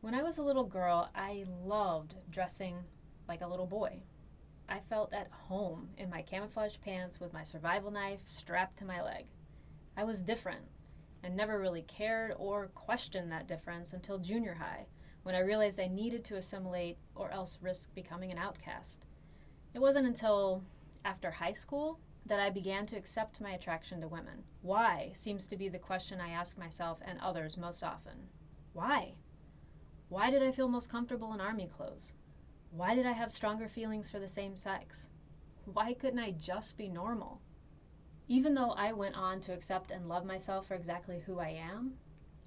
When I was a little girl, I loved dressing like a little boy. I felt at home in my camouflage pants with my survival knife strapped to my leg. I was different and never really cared or questioned that difference until junior high, when I realized I needed to assimilate or else risk becoming an outcast. It wasn't until after high school that I began to accept my attraction to women. Why seems to be the question I ask myself and others most often. Why? Why did I feel most comfortable in army clothes? Why did I have stronger feelings for the same sex? Why couldn't I just be normal? Even though I went on to accept and love myself for exactly who I am,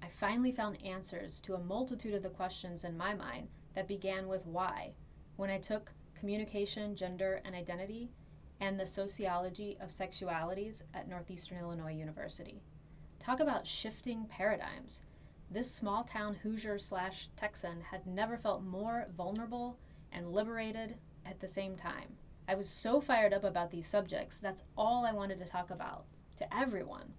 I finally found answers to a multitude of the questions in my mind that began with why when I took communication, gender, and identity and the sociology of sexualities at Northeastern Illinois University. Talk about shifting paradigms. This small town Hoosier/Texan had never felt more vulnerable and liberated at the same time. I was so fired up about these subjects, that's all I wanted to talk about, to everyone.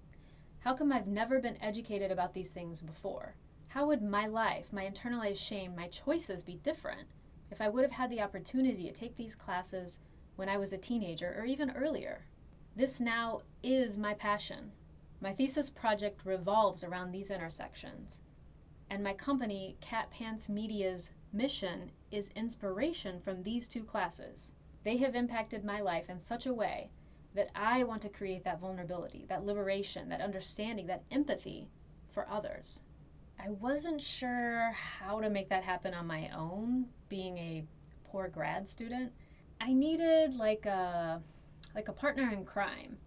How come I've never been educated about these things before? How would my life, my internalized shame, my choices be different if I would have had the opportunity to take these classes when I was a teenager or even earlier? This now is my passion. My thesis project revolves around these intersections, and my company, Cat Pants Media's mission is inspiration from these two classes. They have impacted my life in such a way that I want to create that vulnerability, that liberation, that understanding, that empathy for others. I wasn't sure how to make that happen on my own, being a poor grad student. I needed like a partner in crime.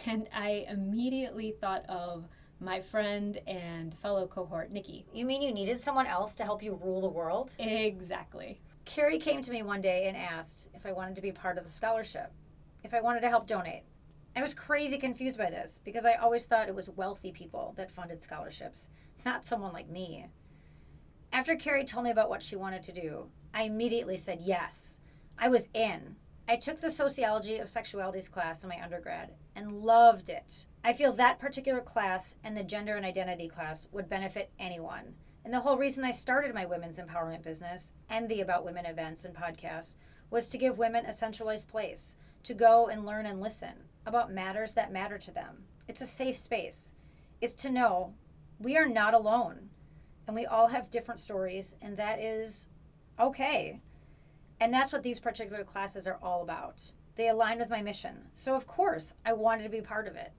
And I immediately thought of my friend and fellow cohort, Nikki. You mean you needed someone else to help you rule the world? Exactly. Carrie came to me one day and asked if I wanted to be part of the scholarship, if I wanted to help donate. I was crazy confused by this because I always thought it was wealthy people that funded scholarships, not someone like me. After Carrie told me about what she wanted to do, I immediately said yes. I was in. I took the Sociology of Sexualities class in my undergrad and loved it. I feel that particular class and the Gender and Identity class would benefit anyone. And the whole reason I started my women's empowerment business and the About Women events and podcasts was to give women a centralized place to go and learn and listen about matters that matter to them. It's a safe space. It's to know we are not alone and we all have different stories, and that is okay. And that's what these particular classes are all about. They align with my mission. So of course, I wanted to be part of it.